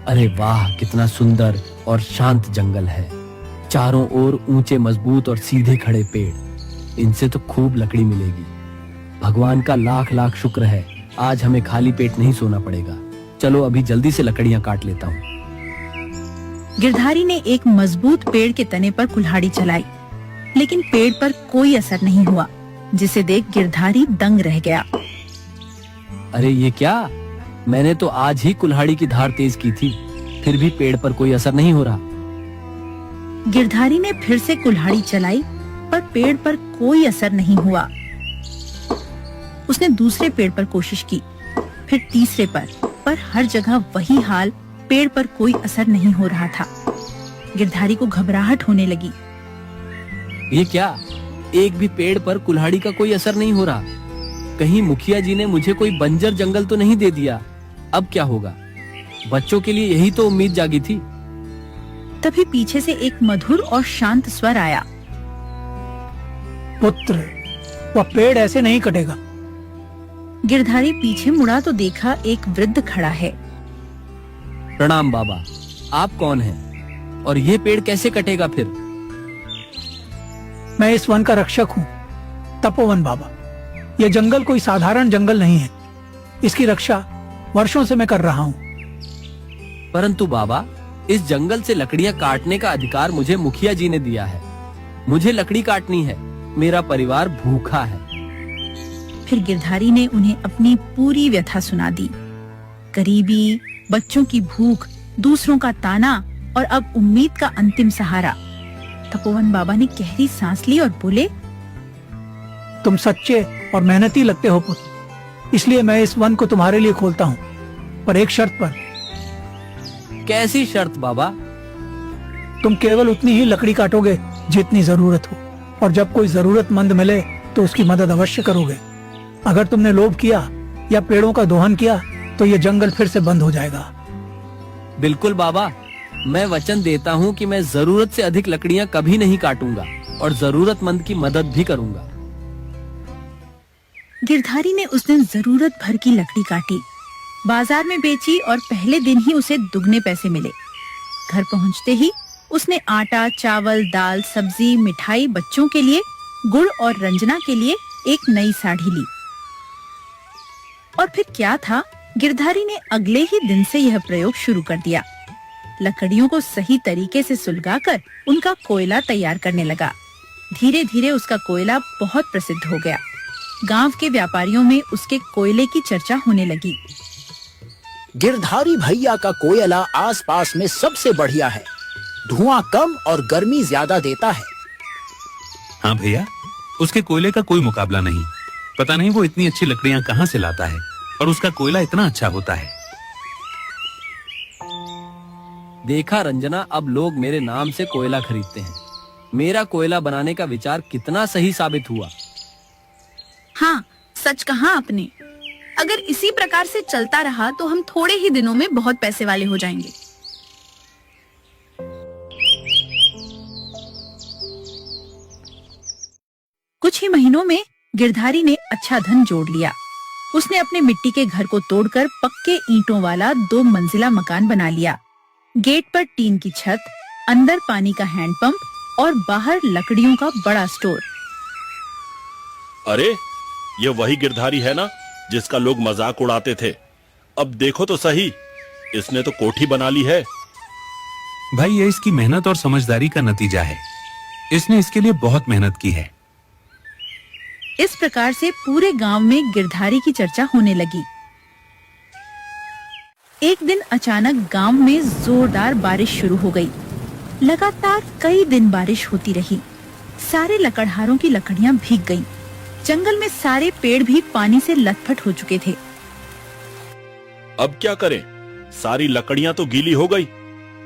अरे वाह, कितना सुंदर और शांत जंगल है। चारों ओर ऊंचे मजबूत और सीधे खड़े पेड़। इनसे तो खूब लकड़ी मिलेगी। भगवान का लाख लाख शुक्र है, आज हमें खाली पेट नहीं सोना पड़ेगा। चलो अभी जल्दी से लकड़ियां काट लेता हूँ। गिरधारी ने एक मजबूत पेड़ के तने पर कुल्हाड़ी चलाई, लेकिन पेड़ पर कोई असर नहीं हुआ, जिसे देख गिरधारी दंग रह गया। अरे ये क्या, मैंने तो आज ही कुल्हाड़ी की धार तेज की थी, फिर भी पेड़ पर कोई असर नहीं हो रहा। गिरधारी ने फिर से कुल्हाड़ी चलाई, पर पेड़ पर कोई असर नहीं हुआ। उसने दूसरे पेड़ पर कोशिश की, फिर तीसरे पर हर जगह वही हाल, पेड़ पर कोई असर नहीं हो रहा था। गिरधारी को घबराहट होने लगी। ये क्या, एक भी पेड़ पर कुल्हाड़ी का कोई असर नहीं हो रहा। कहीं मुखिया जी ने मुझे कोई बंजर जंगल तो नहीं दे दिया। अब क्या होगा? बच्चों के लिए यही तो उम्मीद जागी थी। तभी पीछे से एक मधुर और शांत स्वर आया। पुत्र, वह पेड़ ऐसे नहीं कटेगा। गिरधारी पीछे मुड़ा तो देखा एक वृद्ध खड़ा है। प्रणाम बाबा, आप कौन हैं? और ये पेड़ कैसे कटेगा फिर? मैं इस वन का रक्षक हूँ, तपोवन बाबा। यह जंगल कोई साधारण जंगल नहीं है। इसकी रक्षा वर्षों से मैं कर रहा हूँ। परंतु बाबा, इस जंगल से लकड़ियाँ काटने का अधिकार मुझे मुखिया जी ने दिया है। मुझे लकड़ी काटनी है, मेरा परिवार भूखा है। फिर गिरधारी ने उन्हें अपनी पूरी व्यथा सुना दी। गरीबी, बच्चों की भूख, दूसरों का ताना और अब उम्मीद का अंतिम सहारा। तपोवन बाबा ने गहरी सांस ली और बोले, तुम सच्चे और मेहनती लगते हो पुत्र, इसलिए मैं इस वन को तुम्हारे लिए खोलता हूँ, पर एक शर्त पर। कैसी शर्त बाबा? तुम केवल उतनी ही लकड़ी काटोगे जितनी जरूरत हो, और जब कोई जरूरतमंद मिले तो उसकी मदद अवश्य करोगे। अगर तुमने लोभ किया या पेड़ों का दोहन किया तो ये जंगल फिर से बंद हो जाएगा। बिल्कुल बाबा, मैं वचन देता हूँ कि मैं जरूरत से अधिक लकड़ियाँ कभी नहीं काटूंगा और जरूरतमंद की मदद भी करूंगा। गिरधारी ने उस दिन जरूरत भर की लकड़ी काटी, बाजार में बेची और पहले दिन ही उसे दुगने पैसे मिले। घर पहुंचते ही उसने आटा, चावल, दाल, सब्जी, मिठाई, बच्चों के लिए गुड़ और रंजना के लिए एक नई साड़ी ली। और फिर क्या था, गिरधारी ने अगले ही दिन से यह प्रयोग शुरू कर दिया। लकड़ियों को सही तरीके से सुलगाकर उनका कोयला तैयार करने लगा। धीरे धीरे उसका कोयला बहुत प्रसिद्ध हो गया। गांव के व्यापारियों में उसके कोयले की चर्चा होने लगी। गिरधारी भैया का कोयला आसपास में सबसे बढ़िया है। धुआं कम और गर्मी ज्यादा देता है। हाँ भैया, उसके कोयले का कोई मुकाबला नहीं। पता नहीं वो इतनी अच्छी लकड़ियां कहाँ से लाता है, और उसका कोयला इतना अच्छा होता है। देखा रंजना, अब लोग मेरे नाम से कोयला खरीदते हैं। मेरा कोयला बनाने का विचार कितना सही साबित हुआ। हाँ, सच कहा आपने। अगर इसी प्रकार से चलता रहा तो हम थोड़े ही दिनों में बहुत पैसे वाले हो जाएंगे। कुछ ही महीनों में गिरधारी ने अच्छा धन जोड़ लिया। उसने अपने मिट्टी के घर को तोड़कर पक्के ईंटों वाला 2 मंजिला मकान बना लिया। गेट पर टीन की छत, अंदर पानी का हैंडपंप और बाहर लकड़ियों का बड़ा स्टोर। अरे, ये वही गिरधारी है ना जिसका लोग मजाक उड़ाते थे। अब देखो तो सही, इसने तो कोठी बना ली है। भाई, ये इसकी मेहनत और समझदारी का नतीजा है। इसने इसके लिए बहुत मेहनत की है। इस प्रकार से पूरे गांव में गिरधारी की चर्चा होने लगी। एक दिन अचानक गांव में जोरदार बारिश शुरू हो गई। लगातार कई दिन बारिश होती रही। सारे लकड़हारों की लकड़ियां भीग गईं। जंगल में सारे पेड़ भी पानी से लथपथ हो चुके थे। अब क्या करें? सारी लकड़ियां तो गीली हो गई।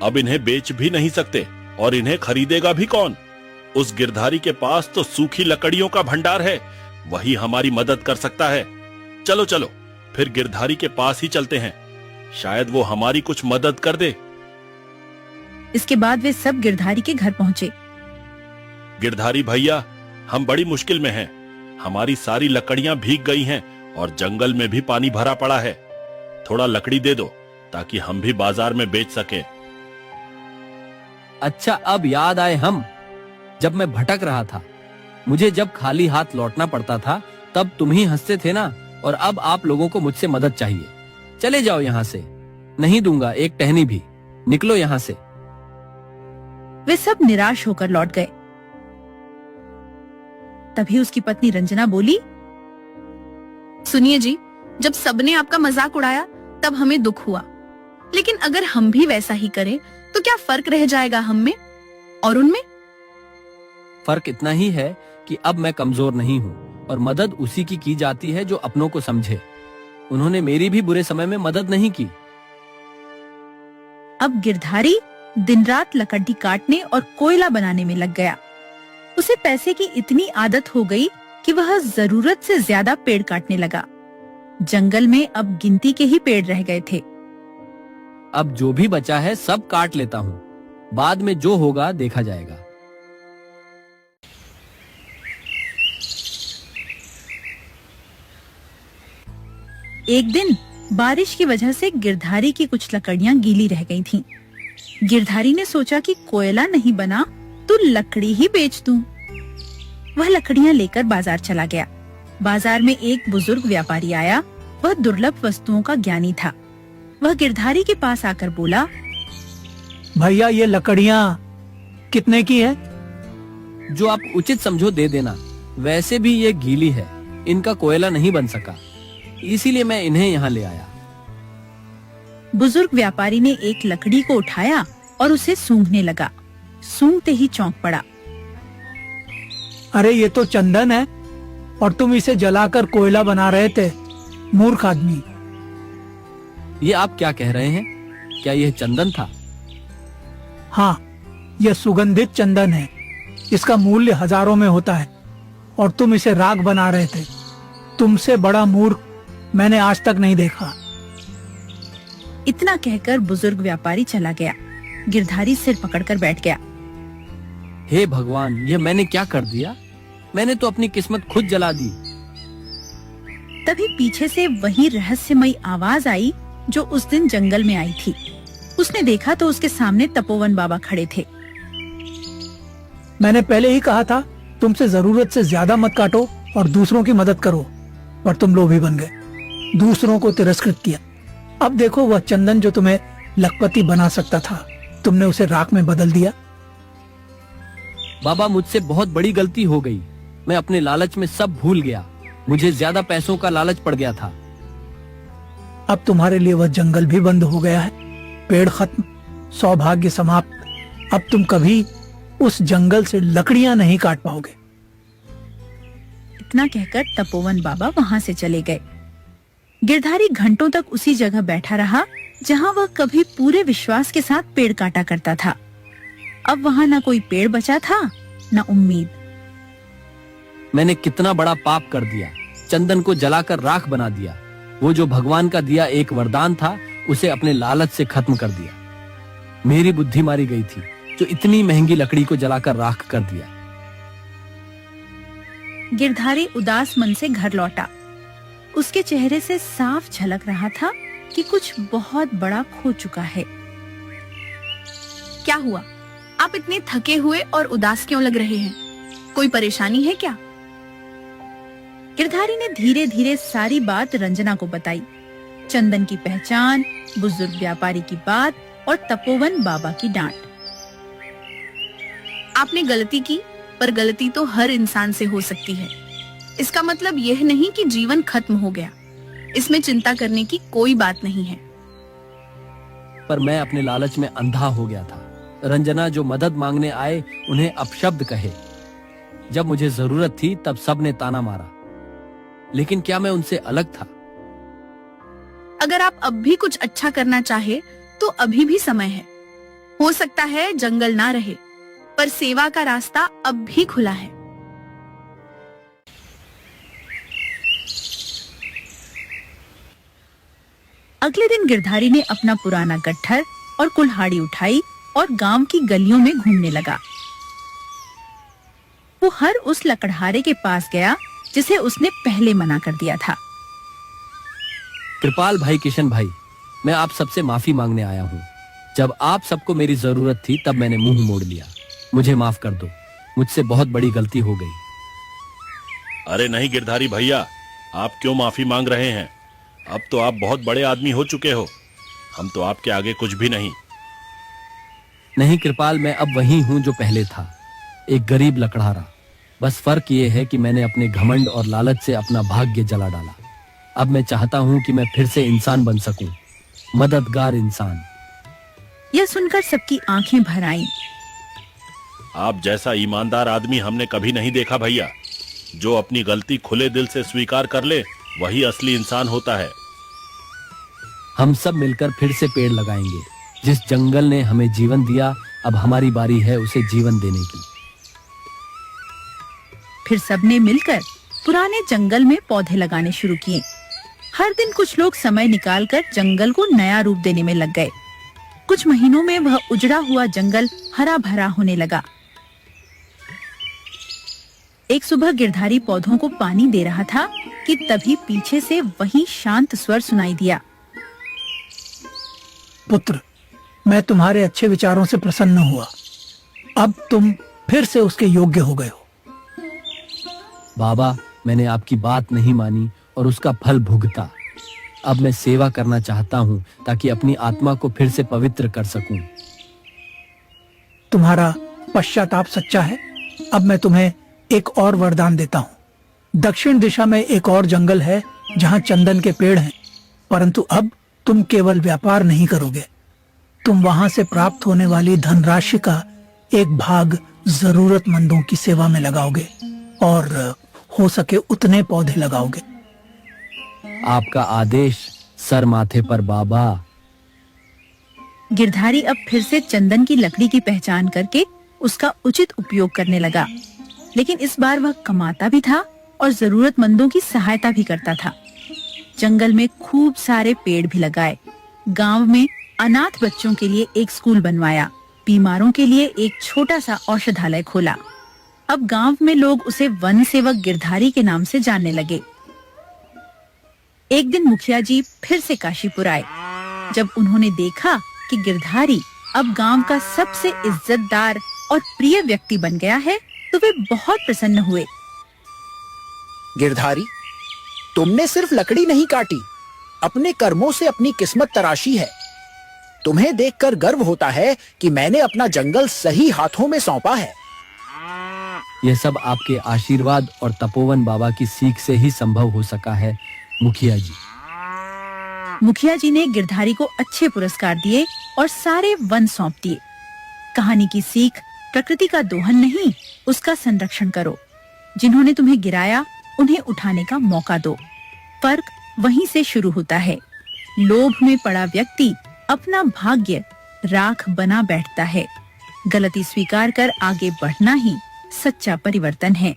अब इन्हें बेच भी नहीं सकते, और इन्हें खरीदेगा भी कौन? उस गिरधारी के पास तो सूखी लकड़ियों का भंडार है, वही हमारी मदद कर सकता है। चलो चलो, फिर गिरधारी के पास ही चलते हैं, शायद वो हमारी कुछ मदद कर दे। इसके बाद वे सब गिरधारी के घर पहुंचे। गिरधारी भैया, हम बड़ी मुश्किल में हैं। हमारी सारी लकड़ियां भीग गई हैं और जंगल में भी पानी भरा पड़ा है। थोड़ा लकड़ी दे दो, ताकि हम भी बाजार में बेच सकें। अच्छा, अब याद आए हम। जब मैं भटक रहा था, मुझे जब खाली हाथ लौटना पड़ता था, तब तुम ही हंसते थे ना। और अब आप लोगों को मुझसे मदद चाहिए। चले जाओ यहाँ से, नहीं दूंगा एक टहनी भी। निकलो यहाँ से। वे सब निराश होकर लौट गए। तभी उसकी पत्नी रंजना बोली, सुनिए जी, जब सबने आपका मजाक उड़ाया तब हमें दुख हुआ, लेकिन अगर हम भी वैसा ही करें तो क्या फर्क रह जाएगा हम में और उनमें? फर्क इतना ही है कि अब मैं कमजोर नहीं हूँ और मदद उसी की जाती है जो अपनों को समझे। उन्होंने मेरी भी बुरे समय में मदद नहीं की। अब गिरधारी दिन रात लकड़ी काटने और कोयला बनाने में लग गया। उसे पैसे की इतनी आदत हो गई कि वह जरूरत से ज्यादा पेड़ काटने लगा। जंगल में अब गिनती के ही पेड़ रह गए थे। अब जो भी बचा है सब काट लेता हूँ, बाद में जो होगा देखा जाएगा। एक दिन बारिश की वजह से गिरधारी की कुछ लकड़ियां गीली रह गई थीं। गिरधारी ने सोचा कि कोयला नहीं बना तो लकड़ी ही बेच दूं। वह लकड़ियां लेकर बाजार चला गया। बाजार में एक बुजुर्ग व्यापारी आया। वह दुर्लभ वस्तुओं का ज्ञानी था। वह गिरधारी के पास आकर बोला, भैया ये लकड़ियाँ कितने की है? जो आप उचित समझो दे देना। वैसे भी ये गीली है, इनका कोयला नहीं बन सका, इसीलिए मैं इन्हें यहाँ ले आया। बुजुर्ग व्यापारी ने एक लकड़ी को उठाया और उसे सूंघने लगा। सूंघते ही चौंक पड़ा। अरे ये तो चंदन है और तुम इसे जलाकर कोयला बना रहे थे, मूर्ख आदमी। ये आप क्या कह रहे हैं? क्या यह चंदन था? हाँ, यह सुगंधित चंदन है। इसका मूल्य हजारों में होता है और तुम इसे राख बना रहे थे। तुमसे बड़ा मूर्ख मैंने आज तक नहीं देखा। इतना कहकर बुजुर्ग व्यापारी चला गया। गिरधारी सिर पकड़कर बैठ गया। हे भगवान, यह मैंने क्या कर दिया? मैंने तो अपनी किस्मत खुद जला दी। तभी पीछे से वही रहस्यमयी आवाज आई जो उस दिन जंगल में आई थी। उसने देखा तो उसके सामने तपोवन बाबा खड़े थे। मैंने पहले ही कहा था तुमसे जरूरत से ज्यादा मत काटो और दूसरों की मदद करो, पर तुम लोभी बन गए, दूसरों को तिरस्कृत किया। अब देखो वह चंदन जो तुम्हें लखपति बना सकता था, तुमने उसे राख में बदल दिया। बाबा, मुझसे बहुत बड़ी गलती हो गई। मैं अपने लालच में सब भूल गया। मुझे ज्यादा पैसों का लालच पड़ गया था। अब तुम्हारे लिए वह जंगल भी बंद हो गया है, पेड़ खत्म, सौभाग्य समाप्त। अब तुम कभी उस जंगल से लकड़ियां नहीं काट पाओगे। इतना कहकर तपोवन बाबा वहां से चले गए। गिरधारी घंटों तक उसी जगह बैठा रहा जहां वह कभी पूरे विश्वास के साथ पेड़ काटा करता था। अब वहां न कोई पेड़ बचा था, न उम्मीद। मैंने कितना बड़ा पाप कर दिया। चंदन को जलाकर राख बना दिया। वो जो भगवान का दिया एक वरदान था, उसे अपने लालच से खत्म कर दिया। मेरी बुद्धि मारी गई थी जो इतनी महंगी लकड़ी को जलाकर राख कर दिया। गिरधारी उदास मन से घर लौटा। उसके चेहरे से साफ झलक रहा था कि कुछ बहुत बड़ा खो चुका है। क्या हुआ? आप इतने थके हुए और उदास क्यों लग रहे हैं? कोई परेशानी है क्या? गिरधारी ने धीरे धीरे सारी बात रंजना को बताई। चंदन की पहचान, बुजुर्ग व्यापारी की बात और तपोवन बाबा की डांट। आपने गलती की, पर गलती तो हर इंसान से हो सकती है। इसका मतलब यह नहीं कि जीवन खत्म हो गया। इसमें चिंता करने की कोई बात नहीं है। पर मैं अपने लालच में अंधा हो गया था। रंजना जो मदद मांगने आए उन्हें अपशब्द कहे। जब मुझे जरूरत थी तब सबने ताना मारा, लेकिन क्या मैं उनसे अलग था? अगर आप अब भी कुछ अच्छा करना चाहे तो अभी भी समय है। हो सकता है जंगल ना रहे, पर सेवा का रास्ता अब भी खुला है। अगले दिन गिरधारी ने अपना पुराना गट्ठर और कुल्हाड़ी उठाई और गांव की गलियों में घूमने लगा। वो हर उस लकड़हारे के पास गया जिसे उसने पहले मना कर दिया था। कृपाल भाई, किशन भाई, मैं आप सबसे माफी मांगने आया हूँ। जब आप सबको मेरी जरूरत थी तब मैंने मुंह मोड़ लिया। मुझे माफ कर दो, मुझसे बहुत बड़ी गलती हो गई। अरे नहीं गिरधारी भैया, आप क्यों माफी मांग रहे हैं? अब तो आप बहुत बड़े आदमी हो चुके हो, हम तो आपके आगे कुछ भी नहीं। नहीं कृपाल, मैं अब वही हूँ जो पहले था, एक गरीब लकड़हारा। बस फर्क ये है कि मैंने अपने घमंड और लालच से अपना भाग्य जला डाला। अब मैं चाहता हूँ कि मैं फिर से इंसान बन सकूं, मददगार इंसान। यह सुनकर सबकी आंखें भर आईं। आप जैसा ईमानदार आदमी हमने कभी नहीं देखा भैया। जो अपनी गलती खुले दिल से स्वीकार कर ले वही असली इंसान होता है। हम सब मिलकर फिर से पेड़ लगाएंगे। जिस जंगल ने हमें जीवन दिया, अब हमारी बारी है उसे जीवन देने की। फिर सबने मिलकर पुराने जंगल में पौधे लगाने शुरू किए। हर दिन कुछ लोग समय निकालकर जंगल को नया रूप देने में लग गए। कुछ महीनों में वह उजड़ा हुआ जंगल हरा भरा होने लगा। एक सुबह गिरधारी पौधों को पानी दे रहा था कि तभी पीछे से वही शांत स्वर सुनाई दिया। पुत्र, मैं तुम्हारे अच्छे विचारों से प्रसन्न हुआ। अब तुम फिर से उसके योग्य हो गए हो। बाबा, मैंने आपकी बात नहीं मानी और उसका फल भुगता। अब मैं सेवा करना चाहता हूँ ताकि अपनी आत्मा को फिर से पवित्र कर सकूं। तुम्हारा पश्चाताप सच्चा है। अब मैं तुम्हें एक और वरदान देता हूँ। दक्षिण दिशा में एक और जंगल है जहाँ चंदन के पेड़ हैं, परंतु अब तुम केवल व्यापार नहीं करोगे। तुम वहां से प्राप्त होने वाली धनराशि का एक भाग जरूरतमंदों की सेवा में लगाओगे और हो सके उतने पौधे लगाओगे। आपका आदेश सर माथे पर बाबा। गिरधारी अब फिर से चंदन की लकड़ी की पहचान करके उसका उचित उपयोग करने लगा, लेकिन इस बार वह कमाता भी था और जरूरतमंदों की सहायता भी करता था। जंगल में खूब सारे पेड़ भी लगाए। गांव में अनाथ बच्चों के लिए एक स्कूल बनवाया। बीमारों के लिए एक छोटा सा औषधालय खोला। अब गांव में लोग उसे वन सेवक गिरधारी के नाम से जानने लगे। एक दिन मुखिया जी फिर से काशीपुर आए। जब उन्होंने देखा कि गिरधारी अब गांव का सबसे इज्जतदार और प्रिय व्यक्ति बन गया है, तो वे बहुत प्रसन्न हुए। गिरधारी, तुमने सिर्फ लकड़ी नहीं काटी, अपने कर्मों से अपनी किस्मत तराशी है। तुम्हें देखकर गर्व होता है कि मैंने अपना जंगल सही हाथों में सौंपा है। यह सब आपके आशीर्वाद और तपोवन बाबा की सीख से ही संभव हो सका है मुखिया जी। मुखिया जी ने गिरधारी को अच्छे पुरस्कार दिए और सारे वन सौंप दिए। कहानी की सीख प्रकृति का दोहन नहीं, उसका संरक्षण करो। जिन्होंने तुम्हें गिराया उन्हें उठाने का मौका दो। फर्क वहीं से शुरू होता है। लोभ में पड़ा व्यक्ति अपना भाग्य राख बना बैठता है। गलती स्वीकार कर आगे बढ़ना ही सच्चा परिवर्तन है।